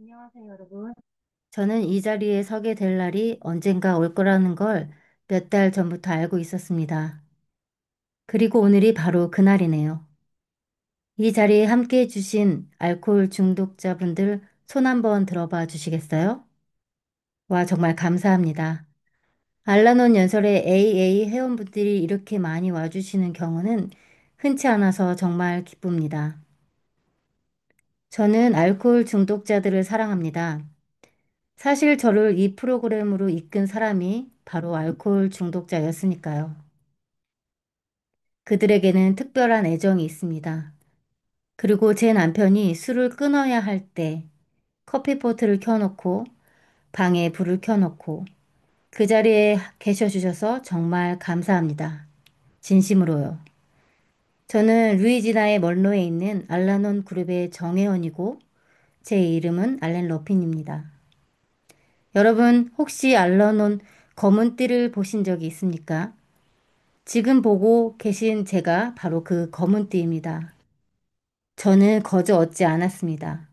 안녕하세요, 여러분. 저는 이 자리에 서게 될 날이 언젠가 올 거라는 걸 몇 달 전부터 알고 있었습니다. 그리고 오늘이 바로 그날이네요. 이 자리에 함께 해주신 알코올 중독자분들 손 한번 들어봐 주시겠어요? 와, 정말 감사합니다. 알라논 연설에 AA 회원분들이 이렇게 많이 와주시는 경우는 흔치 않아서 정말 기쁩니다. 저는 알코올 중독자들을 사랑합니다. 사실 저를 이 프로그램으로 이끈 사람이 바로 알코올 중독자였으니까요. 그들에게는 특별한 애정이 있습니다. 그리고 제 남편이 술을 끊어야 할 때 커피포트를 켜놓고 방에 불을 켜놓고 그 자리에 계셔 주셔서 정말 감사합니다. 진심으로요. 저는 루이지나의 먼로에 있는 알라논 그룹의 정회원이고 제 이름은 알렌 러핀입니다. 여러분 혹시 알라논 검은 띠를 보신 적이 있습니까? 지금 보고 계신 제가 바로 그 검은 띠입니다. 저는 거저 얻지 않았습니다.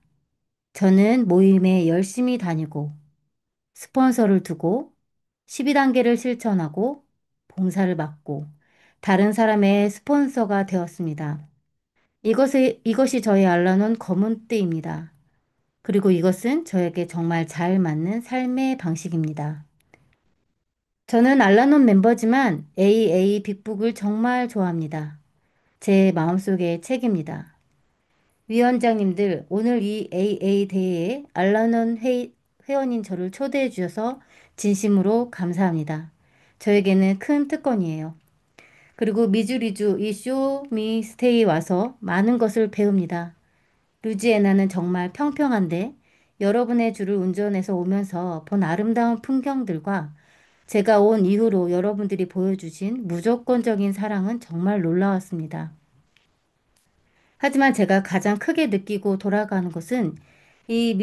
저는 모임에 열심히 다니고 스폰서를 두고 12단계를 실천하고 봉사를 맡고 다른 사람의 스폰서가 되었습니다. 이것이 저의 알라놓은 검은 띠입니다. 그리고 이것은 저에게 정말 잘 맞는 삶의 방식입니다. 저는 알라논 멤버지만 AA 빅북을 정말 좋아합니다. 제 마음속의 책입니다. 위원장님들, 오늘 이 AA 대회에 알라논 회원인 저를 초대해 주셔서 진심으로 감사합니다. 저에게는 큰 특권이에요. 그리고 미주리주 이 쇼미 스테이 와서 많은 것을 배웁니다. 루지애나는 정말 평평한데 여러분의 주를 운전해서 오면서 본 아름다운 풍경들과 제가 온 이후로 여러분들이 보여주신 무조건적인 사랑은 정말 놀라웠습니다. 하지만 제가 가장 크게 느끼고 돌아가는 것은 이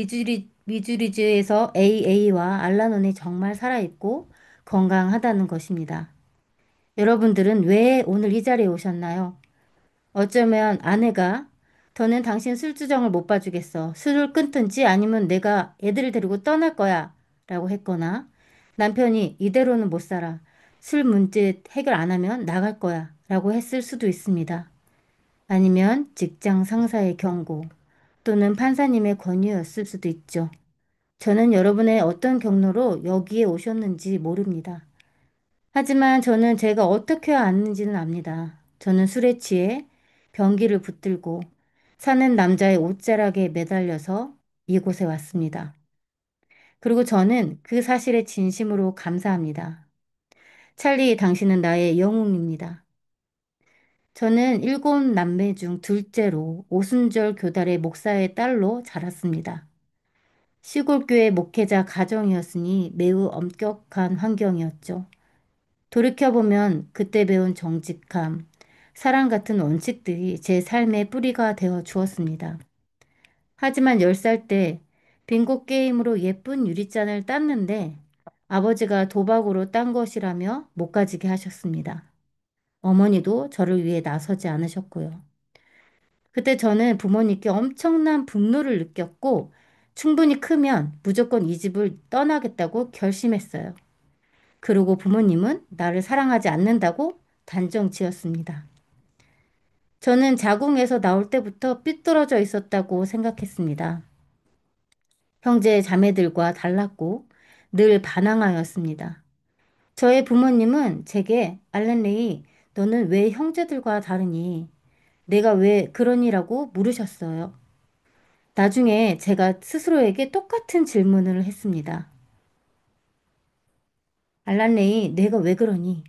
미주리즈에서 AA와 알라논이 정말 살아있고 건강하다는 것입니다. 여러분들은 왜 오늘 이 자리에 오셨나요? 어쩌면 아내가 더는 당신 술주정을 못 봐주겠어. 술을 끊든지 아니면 내가 애들을 데리고 떠날 거야. 라고 했거나 남편이 이대로는 못 살아. 술 문제 해결 안 하면 나갈 거야. 라고 했을 수도 있습니다. 아니면 직장 상사의 경고 또는 판사님의 권유였을 수도 있죠. 저는 여러분의 어떤 경로로 여기에 오셨는지 모릅니다. 하지만 저는 제가 어떻게 해야 하는지는 압니다. 저는 술에 취해 변기를 붙들고 사는 남자의 옷자락에 매달려서 이곳에 왔습니다. 그리고 저는 그 사실에 진심으로 감사합니다. 찰리, 당신은 나의 영웅입니다. 저는 일곱 남매 중 둘째로 오순절 교달의 목사의 딸로 자랐습니다. 시골교회 목회자 가정이었으니 매우 엄격한 환경이었죠. 돌이켜보면 그때 배운 정직함, 사랑 같은 원칙들이 제 삶의 뿌리가 되어 주었습니다. 하지만 10살 때 빙고 게임으로 예쁜 유리잔을 땄는데 아버지가 도박으로 딴 것이라며 못 가지게 하셨습니다. 어머니도 저를 위해 나서지 않으셨고요. 그때 저는 부모님께 엄청난 분노를 느꼈고 충분히 크면 무조건 이 집을 떠나겠다고 결심했어요. 그리고 부모님은 나를 사랑하지 않는다고 단정 지었습니다. 저는 자궁에서 나올 때부터 삐뚤어져 있었다고 생각했습니다. 형제 자매들과 달랐고 늘 반항하였습니다. 저의 부모님은 제게 알렌레이, 너는 왜 형제들과 다르니? 내가 왜 그러니라고 물으셨어요. 나중에 제가 스스로에게 똑같은 질문을 했습니다. 알란레이, 내가 왜 그러니?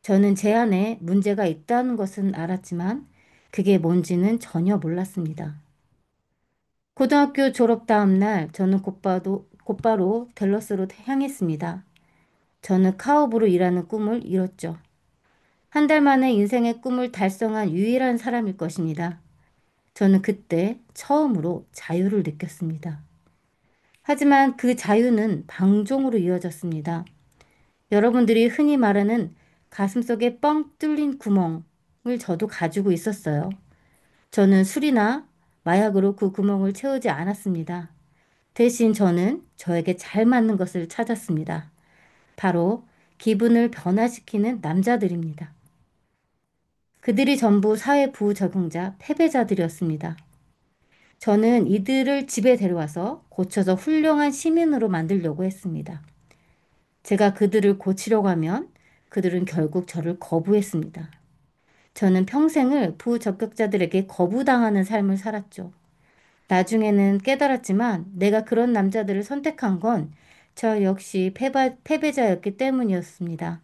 저는 제 안에 문제가 있다는 것은 알았지만 그게 뭔지는 전혀 몰랐습니다. 고등학교 졸업 다음 날 저는 곧바로 댈러스로 향했습니다. 저는 카우보로 일하는 꿈을 이뤘죠. 한 달 만에 인생의 꿈을 달성한 유일한 사람일 것입니다. 저는 그때 처음으로 자유를 느꼈습니다. 하지만 그 자유는 방종으로 이어졌습니다. 여러분들이 흔히 말하는 가슴속에 뻥 뚫린 구멍을 저도 가지고 있었어요. 저는 술이나 마약으로 그 구멍을 채우지 않았습니다. 대신 저는 저에게 잘 맞는 것을 찾았습니다. 바로 기분을 변화시키는 남자들입니다. 그들이 전부 사회 부적응자, 패배자들이었습니다. 저는 이들을 집에 데려와서 고쳐서 훌륭한 시민으로 만들려고 했습니다. 제가 그들을 고치려고 하면 그들은 결국 저를 거부했습니다. 저는 평생을 부적격자들에게 거부당하는 삶을 살았죠. 나중에는 깨달았지만 내가 그런 남자들을 선택한 건 저 역시 패배자였기 때문이었습니다.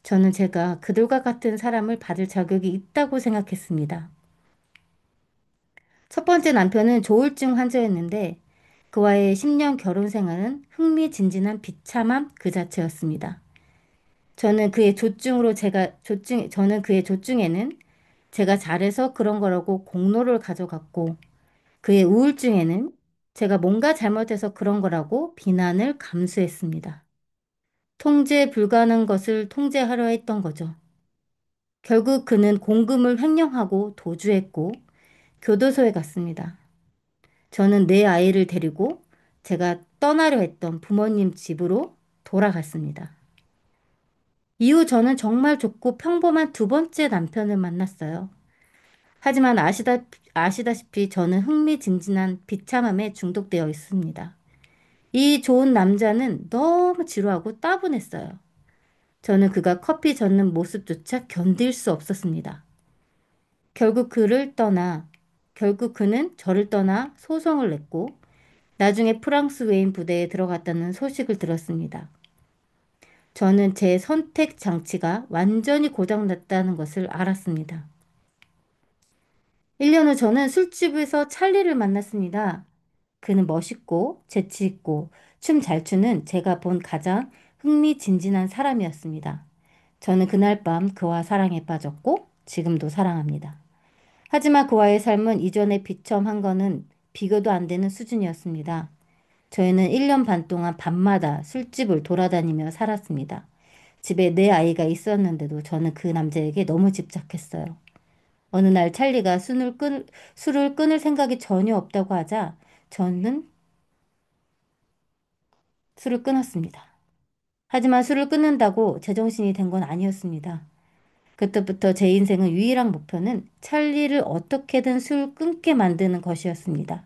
저는 제가 그들과 같은 사람을 받을 자격이 있다고 생각했습니다. 첫 번째 남편은 조울증 환자였는데 그와의 10년 결혼 생활은 흥미진진한 비참함 그 자체였습니다. 저는 그의 조증에는 제가 잘해서 그런 거라고 공로를 가져갔고 그의 우울증에는 제가 뭔가 잘못해서 그런 거라고 비난을 감수했습니다. 통제 불가능한 것을 통제하려 했던 거죠. 결국 그는 공금을 횡령하고 도주했고 교도소에 갔습니다. 저는 내 아이를 데리고 제가 떠나려 했던 부모님 집으로 돌아갔습니다. 이후 저는 정말 좋고 평범한 두 번째 남편을 만났어요. 하지만 아시다시피 저는 흥미진진한 비참함에 중독되어 있습니다. 이 좋은 남자는 너무 지루하고 따분했어요. 저는 그가 커피 젓는 모습조차 견딜 수 없었습니다. 결국 그를 떠나, 결국 그는 저를 떠나 소송을 냈고, 나중에 프랑스 외인 부대에 들어갔다는 소식을 들었습니다. 저는 제 선택 장치가 완전히 고장났다는 것을 알았습니다. 1년 후 저는 술집에서 찰리를 만났습니다. 그는 멋있고 재치 있고 춤 잘 추는 제가 본 가장 흥미진진한 사람이었습니다. 저는 그날 밤 그와 사랑에 빠졌고 지금도 사랑합니다. 하지만 그와의 삶은 이전에 비참한 거는 비교도 안 되는 수준이었습니다. 저희는 1년 반 동안 밤마다 술집을 돌아다니며 살았습니다. 집에 내 아이가 있었는데도 저는 그 남자에게 너무 집착했어요. 어느 날 찰리가 술을 끊을 생각이 전혀 없다고 하자 저는 술을 끊었습니다. 하지만 술을 끊는다고 제정신이 된 건 아니었습니다. 그때부터 제 인생의 유일한 목표는 찰리를 어떻게든 술 끊게 만드는 것이었습니다.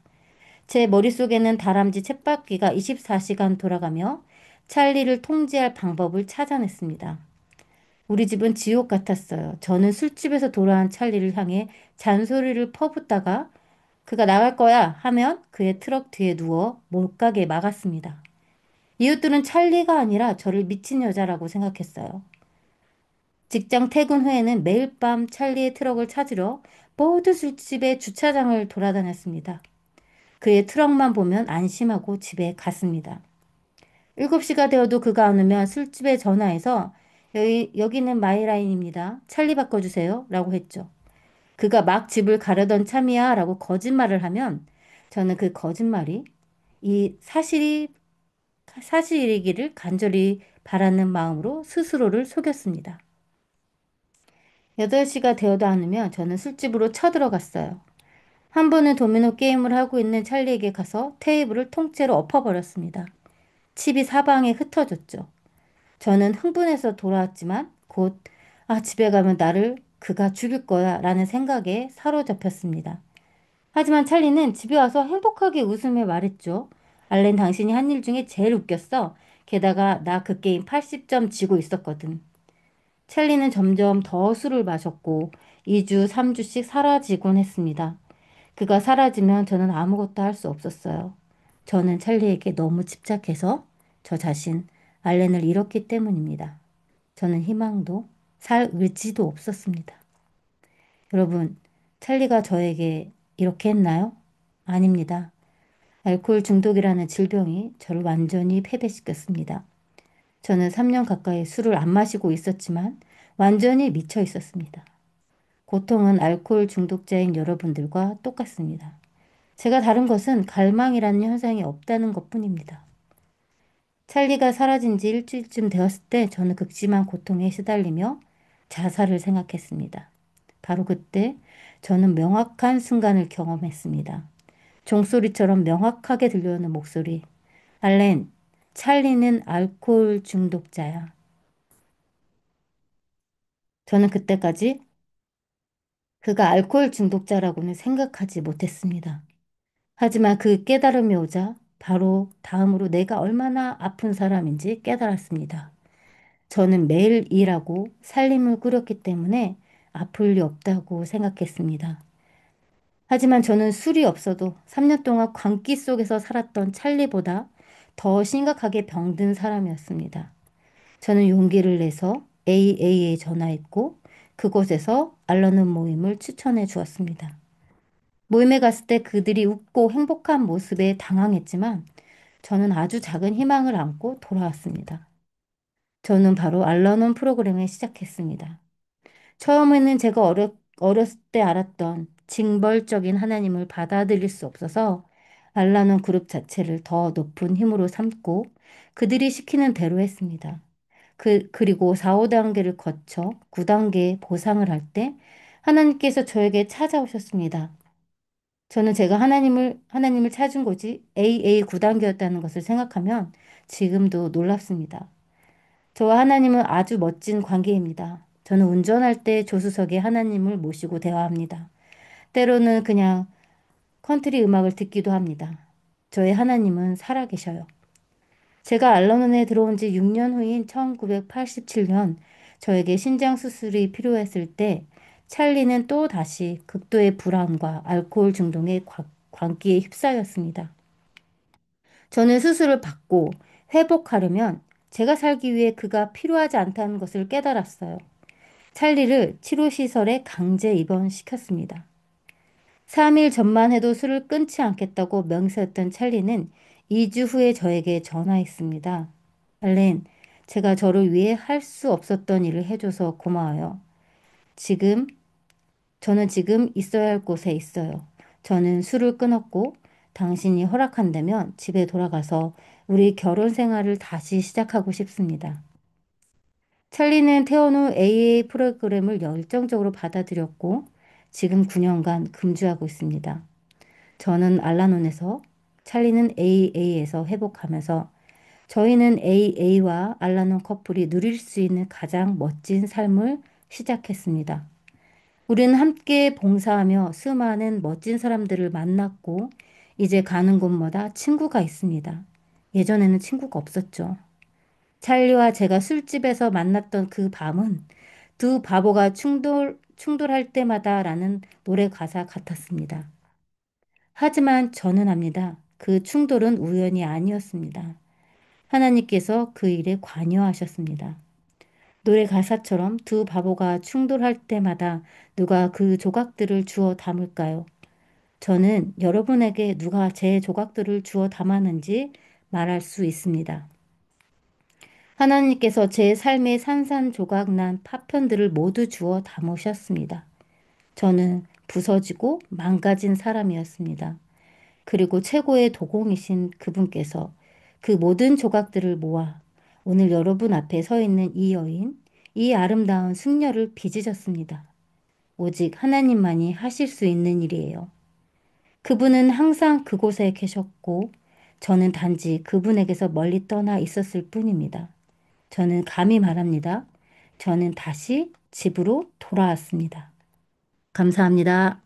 제 머릿속에는 다람쥐 쳇바퀴가 24시간 돌아가며 찰리를 통제할 방법을 찾아냈습니다. 우리 집은 지옥 같았어요. 저는 술집에서 돌아온 찰리를 향해 잔소리를 퍼붓다가 그가 나갈 거야 하면 그의 트럭 뒤에 누워 못 가게 막았습니다. 이웃들은 찰리가 아니라 저를 미친 여자라고 생각했어요. 직장 퇴근 후에는 매일 밤 찰리의 트럭을 찾으러 모든 술집의 주차장을 돌아다녔습니다. 그의 트럭만 보면 안심하고 집에 갔습니다. 7시가 되어도 그가 안 오면 술집에 전화해서 여기는 마이라인입니다. 찰리 바꿔주세요. 라고 했죠. 그가 막 집을 가려던 참이야. 라고 거짓말을 하면 저는 그 거짓말이 이 사실이기를 간절히 바라는 마음으로 스스로를 속였습니다. 8시가 되어도 않으면 저는 술집으로 쳐들어갔어요. 한 번은 도미노 게임을 하고 있는 찰리에게 가서 테이블을 통째로 엎어버렸습니다. 칩이 사방에 흩어졌죠. 저는 흥분해서 돌아왔지만 곧, 집에 가면 나를 그가 죽일 거야 라는 생각에 사로잡혔습니다. 하지만 찰리는 집에 와서 행복하게 웃으며 말했죠. 알렌 당신이 한 일 중에 제일 웃겼어. 게다가 나 그 게임 80점 지고 있었거든. 찰리는 점점 더 술을 마셨고 2주, 3주씩 사라지곤 했습니다. 그가 사라지면 저는 아무것도 할 수 없었어요. 저는 찰리에게 너무 집착해서 저 자신 알렌을 잃었기 때문입니다. 저는 희망도 살 의지도 없었습니다. 여러분, 찰리가 저에게 이렇게 했나요? 아닙니다. 알코올 중독이라는 질병이 저를 완전히 패배시켰습니다. 저는 3년 가까이 술을 안 마시고 있었지만 완전히 미쳐 있었습니다. 고통은 알코올 중독자인 여러분들과 똑같습니다. 제가 다른 것은 갈망이라는 현상이 없다는 것뿐입니다. 찰리가 사라진 지 일주일쯤 되었을 때 저는 극심한 고통에 시달리며 자살을 생각했습니다. 바로 그때 저는 명확한 순간을 경험했습니다. 종소리처럼 명확하게 들려오는 목소리. 알렌, 찰리는 알코올 중독자야. 저는 그때까지 그가 알코올 중독자라고는 생각하지 못했습니다. 하지만 그 깨달음이 오자 바로 다음으로 내가 얼마나 아픈 사람인지 깨달았습니다. 저는 매일 일하고 살림을 꾸렸기 때문에 아플 리 없다고 생각했습니다. 하지만 저는 술이 없어도 3년 동안 광기 속에서 살았던 찰리보다 더 심각하게 병든 사람이었습니다. 저는 용기를 내서 AA에 전화했고 그곳에서 알러는 모임을 추천해 주었습니다. 모임에 갔을 때 그들이 웃고 행복한 모습에 당황했지만 저는 아주 작은 희망을 안고 돌아왔습니다. 저는 바로 알러논 프로그램을 시작했습니다. 처음에는 제가 어렸을 때 알았던 징벌적인 하나님을 받아들일 수 없어서 알라논 그룹 자체를 더 높은 힘으로 삼고 그들이 시키는 대로 했습니다. 그리고 4, 5단계를 거쳐 9단계 보상을 할 때 하나님께서 저에게 찾아오셨습니다. 저는 제가 하나님을 찾은 곳이 AA 9단계였다는 것을 생각하면 지금도 놀랍습니다. 저와 하나님은 아주 멋진 관계입니다. 저는 운전할 때 조수석에 하나님을 모시고 대화합니다. 때로는 그냥 컨트리 음악을 듣기도 합니다. 저의 하나님은 살아계셔요. 제가 알러논에 들어온 지 6년 후인 1987년 저에게 신장 수술이 필요했을 때 찰리는 또 다시 극도의 불안과 알코올 중독의 광기에 휩싸였습니다. 저는 수술을 받고 회복하려면 제가 살기 위해 그가 필요하지 않다는 것을 깨달았어요. 찰리를 치료시설에 강제 입원시켰습니다. 3일 전만 해도 술을 끊지 않겠다고 맹세했던 찰리는 2주 후에 저에게 전화했습니다. 알렌, 제가 저를 위해 할 수 없었던 일을 해줘서 고마워요. 지금, 저는 지금 있어야 할 곳에 있어요. 저는 술을 끊었고 당신이 허락한다면 집에 돌아가서 우리 결혼 생활을 다시 시작하고 싶습니다. 찰리는 태어난 후 AA 프로그램을 열정적으로 받아들였고 지금 9년간 금주하고 있습니다. 저는 알라논에서, 찰리는 AA에서 회복하면서 저희는 AA와 알라논 커플이 누릴 수 있는 가장 멋진 삶을 시작했습니다. 우리는 함께 봉사하며 수많은 멋진 사람들을 만났고 이제 가는 곳마다 친구가 있습니다. 예전에는 친구가 없었죠. 찰리와 제가 술집에서 만났던 그 밤은 두 바보가 충돌할 때마다 라는 노래 가사 같았습니다. 하지만 저는 압니다. 그 충돌은 우연이 아니었습니다. 하나님께서 그 일에 관여하셨습니다. 노래 가사처럼 두 바보가 충돌할 때마다 누가 그 조각들을 주워 담을까요? 저는 여러분에게 누가 제 조각들을 주워 담았는지 말할 수 있습니다. 하나님께서 제 삶의 산산조각 난 파편들을 모두 주워 담으셨습니다. 저는 부서지고 망가진 사람이었습니다. 그리고 최고의 도공이신 그분께서 그 모든 조각들을 모아 오늘 여러분 앞에 서 있는 이 여인, 이 아름다운 승려를 빚으셨습니다. 오직 하나님만이 하실 수 있는 일이에요. 그분은 항상 그곳에 계셨고 저는 단지 그분에게서 멀리 떠나 있었을 뿐입니다. 저는 감히 말합니다. 저는 다시 집으로 돌아왔습니다. 감사합니다.